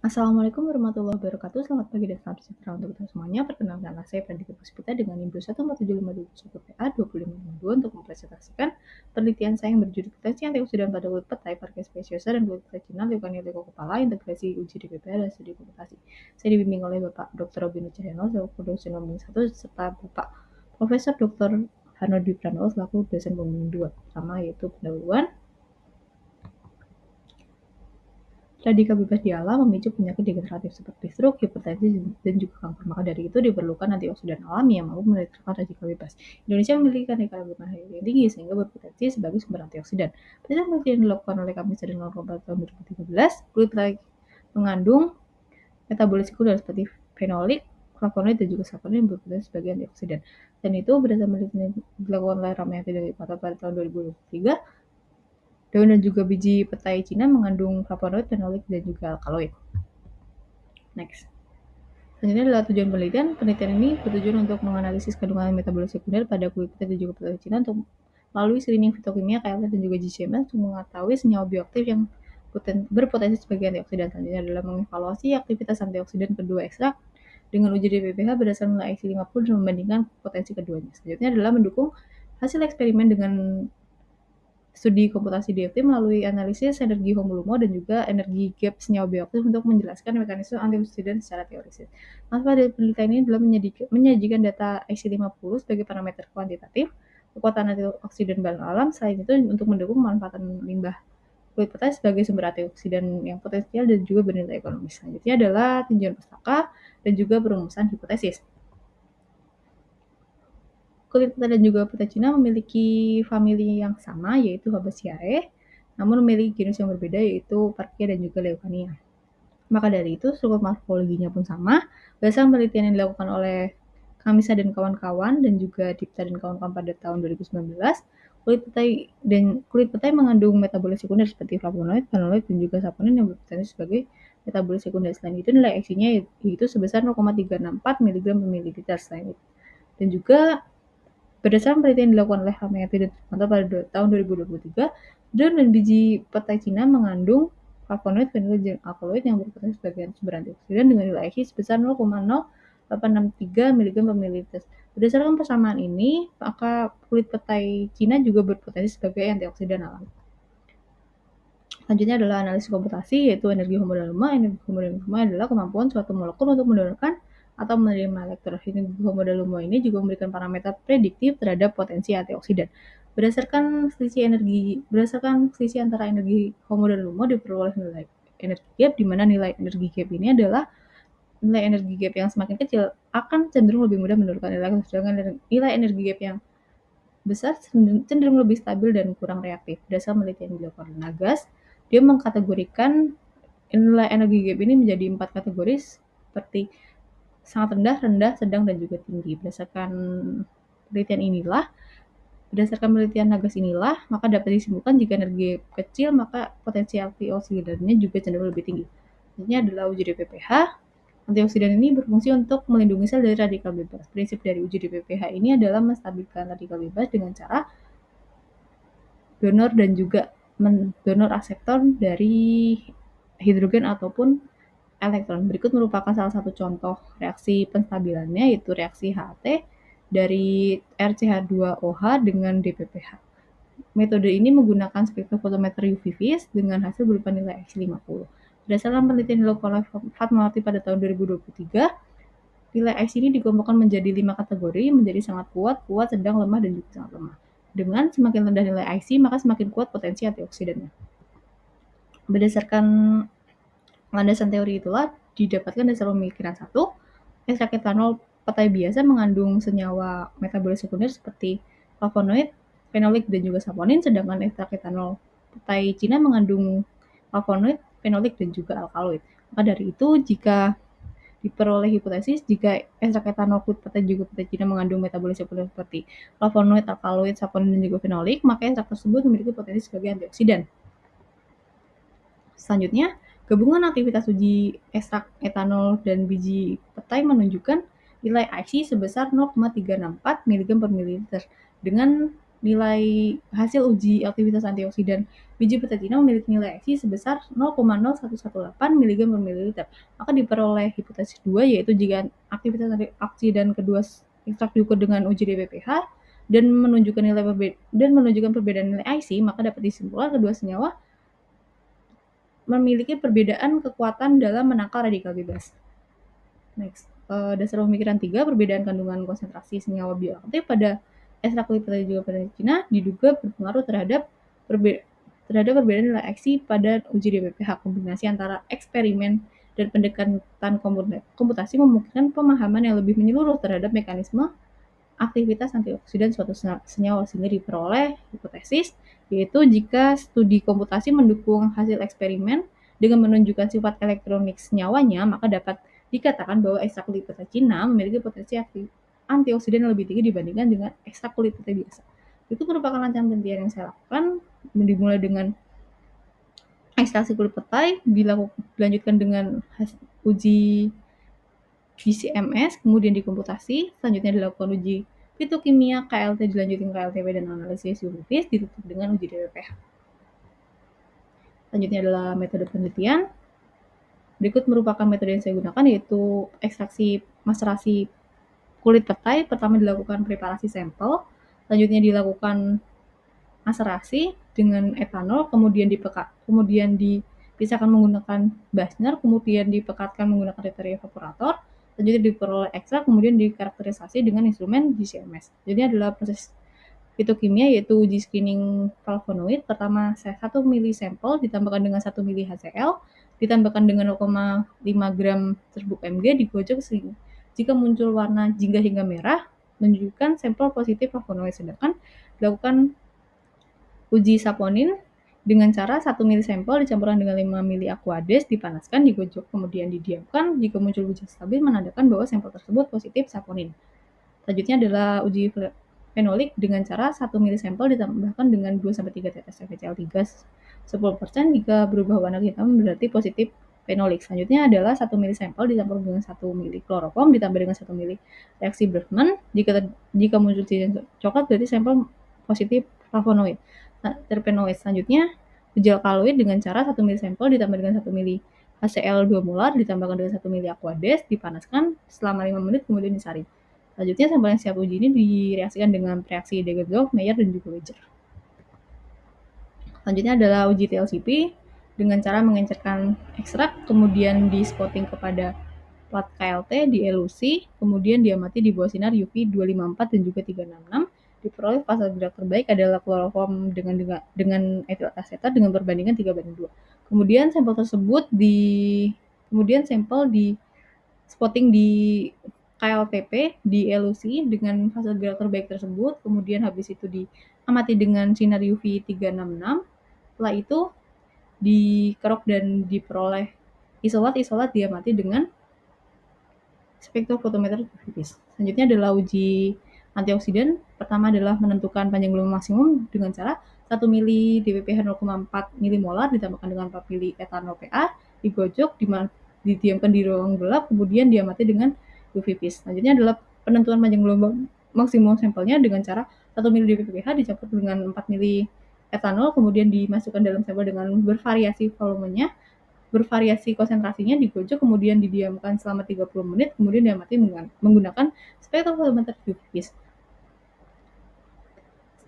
Assalamualaikum warahmatullahi wabarakatuh. Selamat pagi dan salam sejahtera untuk kita semuanya. Perkenalkan nama saya Pradika Puspita dengan NIM 2147521 PA 2552 untuk mempresentasikan penelitian saya yang berjudul potensi antioksidan pada kulit petai, Parkia speciosa, dan kulit petai Cina, leukemia leuko kepala, integrasi uji DPPH dan studi komputasi. Saya dibimbing oleh Bapak Dr. Robin Cahyono selaku dosen pembimbing 1 serta Bapak Profesor Dr. Hano Dwi Pranowo selaku dosen pembimbing 2. Pertama yaitu pendahuluan. Radikal bebas di alam memicu penyakit degeneratif seperti stroke, hipertensi, dan juga kanker. Maka dari itu diperlukan antioksidan alami yang mampu menetralkan radikal bebas. Indonesia memiliki radikal bebas yang tinggi sehingga berpotensi sebagai sumber antioksidan. Penelitian yang dilakukan oleh kami dari November tahun 2013, kulit baik mengandung metabolit sekunder seperti fenolik, flavonoid, dan juga saponin yang berpotensi sebagai antioksidan. Dan itu berdasarkan penelitian dilakukan oleh Ramayati dari pada tahun 2023, daun dan juga biji petai Cina mengandung flavonoid, fenolik, dan juga alkaloid. Next. Selanjutnya adalah tujuan penelitian. Penelitian ini bertujuan untuk menganalisis kandungan metabolit sekunder pada kulit petai dan juga petai Cina untuk melalui screening fitokimia, KLT, dan juga GCMS untuk mengetahui senyawa bioaktif yang berpotensi sebagai antioksidan. Selanjutnya adalah mengevaluasi aktivitas antioksidan kedua ekstrak dengan uji DPPH berdasarkan nilai IC 50 dan membandingkan potensi keduanya. Selanjutnya adalah mendukung hasil eksperimen dengan studi komputasi DFT melalui analisis energi homolumo dan juga energi gap senyawa bioaktif untuk menjelaskan mekanisme antioksidan secara teoris. Manfaat dari penelitian ini adalah menyajikan data IC50 sebagai parameter kuantitatif kekuatan antioksidan bahan alam. Selain itu untuk mendukung manfaatan limbah kulit petai sebagai sumber antioksidan yang potensial dan juga bernilai ekonomis. Selanjutnya adalah tinjauan pustaka dan juga perumusan hipotesis. Kulit petai dan juga petai Cina memiliki famili yang sama yaitu Fabaceae, namun memiliki genus yang berbeda yaitu Parkia dan juga Leukania. Maka dari itu struktur morfologinya pun sama. Berdasarkan penelitian yang dilakukan oleh Kamisa dan kawan-kawan dan juga Dipta dan kawan-kawan pada tahun 2019, kulit petai mengandung metabolit sekunder seperti flavonoid, fenonoid, dan juga saponin yang berpotensi sebagai metabolit sekunder. Selain itu nilai IC-nya yaitu sebesar 0,364 mg per mililiter. Selain itu dan juga berdasarkan penelitian yang dilakukan oleh Ramayati dan Trimanto pada tahun 2023, daun dan biji petai Cina mengandung flavonoid, fenonoid, dan alkaloid yang berpotensi sebagai sumber antioksidan dengan nilai IC sebesar 0,0863 mg per mililiter. Berdasarkan persamaan ini, maka kulit petai Cina juga berpotensi sebagai antioksidan alami. Selanjutnya adalah analisis komputasi, yaitu energi homodinamika. Energi homodinamika adalah kemampuan suatu molekul untuk mendonorkan atau menerima elektron. Energi homodinamika ini juga memberikan parameter prediktif terhadap potensi antioksidan. Berdasarkan selisih antara energi homodinamika diperoleh nilai energi gap, di mana nilai energi gap ini adalah nilai energi gap yang semakin kecil akan cenderung lebih mudah menurunkan elektron, sedangkan nilai energi gap yang besar cenderung lebih stabil dan kurang reaktif. Berdasarkan penelitian yang dilakukan oleh Nagas, dia mengkategorikan nilai energi gap ini menjadi 4 kategori seperti sangat rendah, rendah, sedang, dan juga tinggi. Berdasarkan penelitian Nagas inilah, maka dapat disimpulkan jika energi kecil, maka potensi antioksidannya juga cenderung lebih tinggi. Selanjutnya adalah uji DPPH. Antioksidan ini berfungsi untuk melindungi sel dari radikal bebas. Prinsip dari uji DPPH ini adalah menstabilkan radikal bebas dengan cara donor dan juga donor akseptor dari hidrogen ataupun elektron. Berikut merupakan salah satu contoh reaksi penstabilannya, yaitu reaksi HAT dari RCH2OH dengan DPPH. Metode ini menggunakan spektrofotometer UV vis dengan hasil berupa nilai IC50. Berdasarkan penelitian yang dilakukan oleh Fatmawati pada tahun 2023, nilai IC ini dikelompokkan menjadi 5 kategori, menjadi sangat kuat, kuat, sedang, lemah, dan juga sangat lemah. Dengan semakin rendah nilai IC, maka semakin kuat potensi antioksidannya. Berdasarkan landasan teori itulah didapatkan dasar pemikiran 1, ekstrak etanol petai biasa mengandung senyawa metabolit sekunder seperti flavonoid, fenolik, dan juga saponin, sedangkan ekstrak etanol petai Cina mengandung flavonoid, fenolik, dan juga alkaloid. Maka dari itu, jika diperoleh hipotesis jika ekstrak etanol kulit petai juga petai Cina mengandung metabolit sekunder seperti flavonoid, alkaloid, saponin, dan juga fenolik, maka ekstrak tersebut memiliki potensi sebagai antioksidan. Selanjutnya, gabungan aktivitas uji ekstrak etanol dan biji petai menunjukkan nilai IC sebesar 0,364 mg per mililiter dengan nilai hasil uji aktivitas antioksidan biji petatina memiliki nilai EXI sebesar 0,0118 mg per mililiter. Maka diperoleh hipotesis 2, yaitu jika aktivitas antioksidan kedua ekstrak diukur dengan uji DPPH dan menunjukkan perbedaan nilai IC, maka dapat disimpulkan kedua senyawa memiliki perbedaan kekuatan dalam menangkal radikal bebas. Next, dasar pemikiran 3, perbedaan kandungan konsentrasi senyawa bioaktif pada ekstrak kulit petatina juga petatina diduga berpengaruh terhadap perbedaan nilai IC pada uji DPPH. Kombinasi antara eksperimen dan pendekatan komputasi memungkinkan pemahaman yang lebih menyeluruh terhadap mekanisme aktivitas antioksidan suatu senyawa, sehingga diperoleh hipotesis, yaitu jika studi komputasi mendukung hasil eksperimen dengan menunjukkan sifat elektronik senyawanya, maka dapat dikatakan bahwa ekstrak kulit petatina memiliki potensi antioksidan yang lebih tinggi dibandingkan dengan ekstrak kulit petai biasa. Itu merupakan rangkaian penelitian yang saya lakukan, dimulai dengan ekstraksi kulit petai, dilanjutkan dengan uji GCMS, kemudian dikomputasi, selanjutnya dilakukan uji fitokimia, KLT dilanjutin KLTP dan analisis UV-vis, ditutup dengan uji DPPH. Selanjutnya adalah metode penelitian. Berikut merupakan metode yang saya gunakan, yaitu ekstraksi maserasi kulit petai. Pertama dilakukan preparasi sampel, selanjutnya dilakukan maserasi dengan etanol, kemudian dipisahkan menggunakan Basner, kemudian dipekatkan menggunakan reteria evaporator, selanjutnya diperoleh ekstrak, kemudian dikarakterisasi dengan instrumen GCMS. Jadi adalah proses fitokimia, yaitu uji screening flavonoid. Pertama 1 mili sampel ditambahkan dengan 1 mili HCl, ditambahkan dengan 0,5 gram serbuk Mg, digojok jika muncul warna jingga hingga merah, menunjukkan sampel positif flavonoid. Sedangkan dilakukan uji saponin dengan cara 1 mili sampel dicampurkan dengan 5 mili aquades, dipanaskan, digojok, kemudian didiamkan. Jika muncul wujud stabil, menandakan bahwa sampel tersebut positif saponin. Selanjutnya adalah uji fenolik dengan cara 1 mili sampel ditambahkan dengan 2-3 tetes FeCl3 10%. Jika berubah warna hitam berarti positif fenolik. Selanjutnya adalah 1 mili sampel dicampur dengan 1 mili kloroform ditambah dengan 1 mili reaksi Bergman. Jika muncul cincin coklat berarti sampel positif flavonoid terpenoid. Selanjutnya uji alkaloid dengan cara 1 mili sampel ditambah dengan 1 mili HCl 2 molar ditambahkan dengan 1 mili aquades, dipanaskan selama 5 menit kemudian disaring. Selanjutnya sampel yang siap uji ini direaksikan dengan reaksi Degenkolb, Mayer, dan juga Weger. Selanjutnya adalah uji TLCP dengan cara mengencerkan ekstrak, kemudian di spotting kepada plat KLT, dielusi, kemudian diamati di bawah sinar UV 254 dan juga 366. Diperoleh fase gerak terbaik adalah kloroform dengan etil asetat dengan perbandingan 3:2. Kemudian sampel di spotting di KLTP, di elusi dengan fase gerak terbaik tersebut, kemudian habis itu diamati dengan sinar UV 366. Setelah itu dikerok dan diperoleh isolat diamati dengan spektrofotometer UV-vis. Selanjutnya adalah uji antioksidan. Pertama adalah menentukan panjang gelombang maksimum dengan cara 1 mili DPPH 0,4 milimolar ditambahkan dengan 4 mili etanol PA, digojok, didiamkan di ruang gelap, kemudian diamati dengan UV-vis. Selanjutnya adalah penentuan panjang gelombang maksimum sampelnya dengan cara 1 mili DPPH dicampur dengan 4 mili etanol, kemudian dimasukkan dalam sampel dengan bervariasi volumenya, bervariasi konsentrasinya, digojok, kemudian didiamkan selama 30 menit, kemudian diamati menggunakan spektrofotometer UV-vis.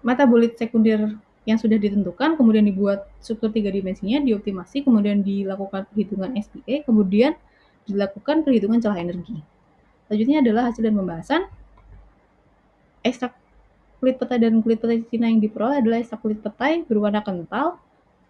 Metabolit sekunder yang sudah ditentukan, kemudian dibuat struktur 3 dimensinya, dioptimasi, kemudian dilakukan perhitungan SPE, kemudian dilakukan perhitungan celah energi. Selanjutnya adalah hasil dan pembahasan. Ekstrak kulit petai dan kulit petai Cina yang diperoleh adalah ekstrak kulit petai berwarna kental,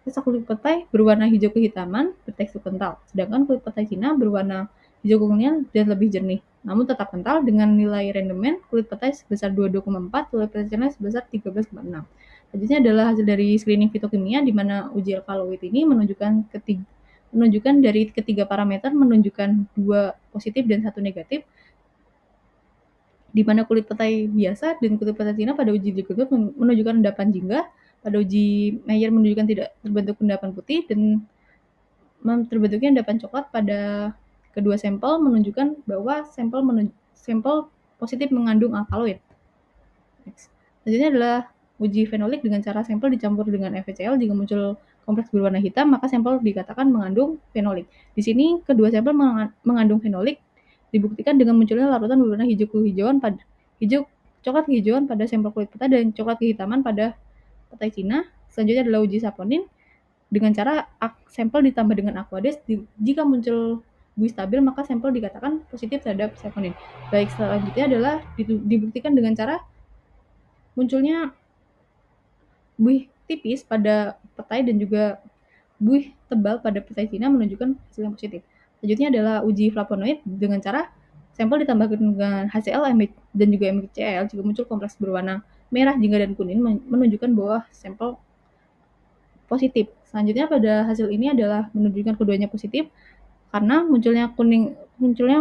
ekstrak kulit petai berwarna hijau kehitaman, bertekstur kental. Sedangkan kulit petai Cina berwarna hijau keunguan dan lebih jernih, namun tetap kental dengan nilai rendemen kulit petai sebesar 22,4, kulit petai Cina sebesar 13,6. Selanjutnya adalah hasil dari screening fitokimia, di mana uji alkaloid ini menunjukkan dari ketiga parameter menunjukkan 2 positif dan 1 negatif, di mana kulit petai biasa dan kulit petai Cina pada uji Degenkolb menunjukkan endapan jingga, pada uji Mayer menunjukkan tidak terbentuk endapan putih, dan terbentuknya endapan coklat pada kedua sampel menunjukkan bahwa sampel positif mengandung alkaloid. Selanjutnya adalah uji fenolik dengan cara sampel dicampur dengan FeCl. Jika muncul kompleks berwarna hitam, maka sampel dikatakan mengandung fenolik. Di sini kedua sampel mengandung fenolik dibuktikan dengan munculnya larutan berwarna hijau kehijauan coklat kehijauan pada sampel kulit petai dan coklat kehitaman pada petai Cina. Selanjutnya adalah uji saponin dengan cara sampel ditambah dengan aqueous. Jika muncul buih stabil, maka sampel dikatakan positif terhadap saponin. Baik, selanjutnya adalah dibuktikan dengan cara munculnya buih tipis pada petai dan juga buih tebal pada petai Cina menunjukkan hasil yang positif. Selanjutnya adalah uji flavonoid dengan cara sampel ditambahkan dengan HCl dan juga MgCl. Jika muncul kompleks berwarna merah, jingga, dan kuning menunjukkan bahwa sampel positif. Selanjutnya pada hasil ini adalah menunjukkan keduanya positif karena munculnya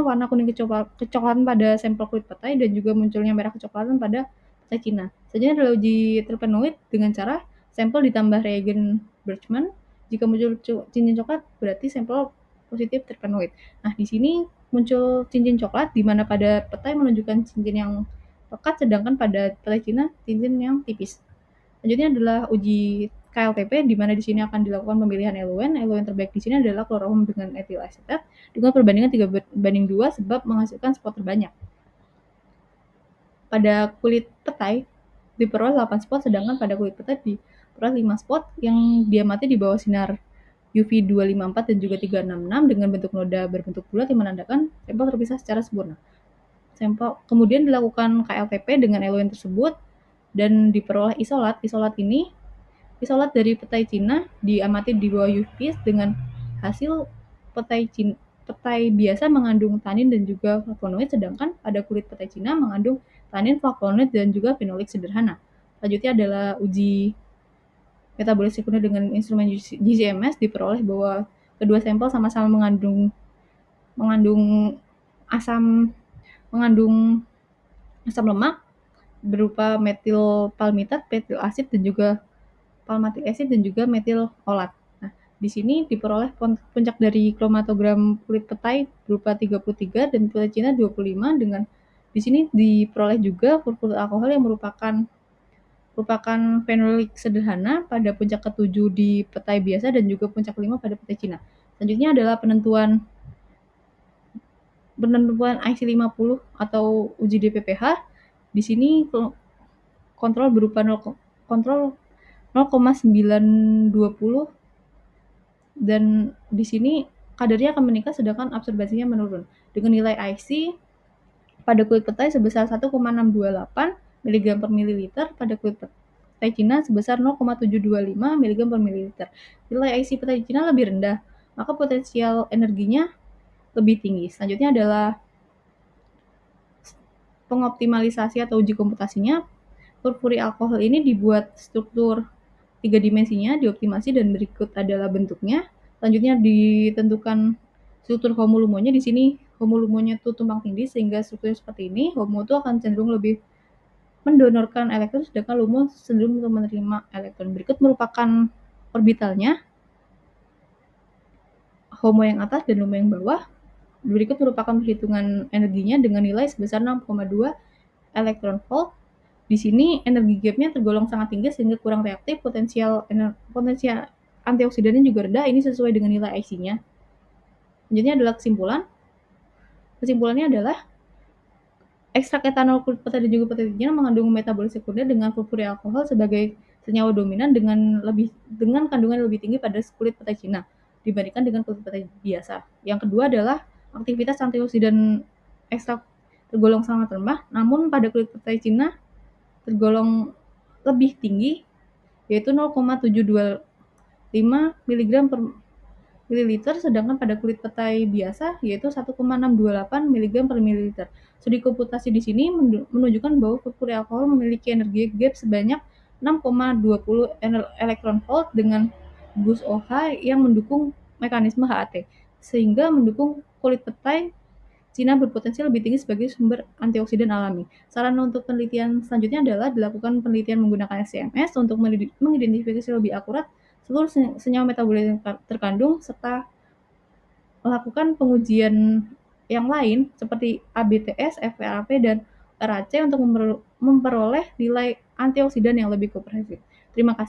warna kuning kecoklatan pada sampel kulit petai dan juga munculnya merah kecoklatan pada petai Cina. Selanjutnya adalah uji terpenoid dengan cara sampel ditambah reagen Birchman. Jika muncul cincin coklat berarti sampel positif terpenoid. Nah, di sini muncul cincin coklat di mana pada petai menunjukkan cincin yang pekat, sedangkan pada petai Cina cincin yang tipis. Selanjutnya adalah uji KLTP, di mana di sini akan dilakukan pemilihan eluen. Eluen terbaik di sini adalah kloroform dengan etil asetat dengan perbandingan 3:2 sebab menghasilkan spot terbanyak. Pada kulit petai diperoleh 8 spot, sedangkan pada kulit petai diperoleh 5 spot yang diamati di bawah sinar UV 254 dan juga 366 dengan bentuk noda berbentuk bulat yang menandakan sampel terpisah secara sempurna. Sampel kemudian dilakukan KLTP dengan eluen tersebut dan diperoleh isolat. Isolat dari petai Cina diamati di bawah UV dengan hasil petai biasa mengandung tanin dan juga flavonoid, sedangkan pada kulit petai Cina mengandung tanin, flavonoid, dan juga fenolik sederhana. Selanjutnya adalah uji metabolit sekunder dengan instrumen GCMS. Diperoleh bahwa kedua sampel sama-sama mengandung asam lemak berupa metil palmitat, metil asid, dan juga palmatic acid, dan juga metil olat. Nah, di sini diperoleh puncak dari kromatogram kulit petai berupa 33 dan petai Cina 25 dengan di sini diperoleh juga furfuryl alkohol yang merupakan fenolik sederhana pada puncak ke-7 di petai biasa dan juga puncak ke-5 pada petai Cina. Selanjutnya adalah penentuan IC50 atau uji DPPH. Di sini kontrol berupa 0,920 dan di sini kadarnya akan meningkat sedangkan absorbasinya menurun dengan nilai IC pada kulit petai sebesar 1,628 mg per mililiter, pada kulit petai Cina sebesar 0,725 mg per mililiter. Nilai IC petai Cina lebih rendah, maka potensial energinya lebih tinggi. Selanjutnya adalah pengoptimalisasi atau uji komputasinya. Furfuryl alkohol ini dibuat struktur 3 dimensinya, dioptimasi, dan berikut adalah bentuknya. Selanjutnya ditentukan struktur HOMO-LUMO-nya. Di sini HOMO-LUMO-nya itu tumpang tindih sehingga strukturnya seperti ini. HOMO itu akan cenderung lebih mendonorkan elektron, sedangkan LUMO cenderung untuk menerima elektron. Berikut merupakan orbitalnya, HOMO yang atas dan LUMO yang bawah. Berikut merupakan perhitungan energinya dengan nilai sebesar 6,2 elektron volt. Di sini energi gapnya tergolong sangat tinggi sehingga kurang reaktif, potensial antioksidannya juga rendah. Ini sesuai dengan nilai IC-nya. Selanjutnya adalah kesimpulan. Kesimpulannya adalah ekstrak etanol kulit petai dan juga petai Cina mengandung metabolit sekunder dengan furfuryl alkohol sebagai senyawa dominan dengan kandungan lebih tinggi pada kulit petai Cina dibandingkan dengan kulit petai biasa. Yang kedua adalah aktivitas antioksidan ekstrak tergolong sangat rendah, namun pada kulit petai Cina tergolong lebih tinggi, yaitu 0,725 mg per mililiter, sedangkan pada kulit petai biasa yaitu 1,628 mg per mililiter. Studi komputasi di sini menunjukkan bahwa furfuryl alkohol memiliki energi gap sebanyak 6,20 elektron volt dengan bus OH yang mendukung mekanisme HAT, sehingga mendukung kulit petai Cina berpotensi lebih tinggi sebagai sumber antioksidan alami. Saran untuk penelitian selanjutnya adalah dilakukan penelitian menggunakan SCMS untuk mengidentifikasi lebih akurat seluruh senyawa metabolit yang terkandung serta melakukan pengujian yang lain seperti ABTS, FRP, dan RAC untuk memperoleh nilai antioksidan yang lebih komprehensif. Terima kasih.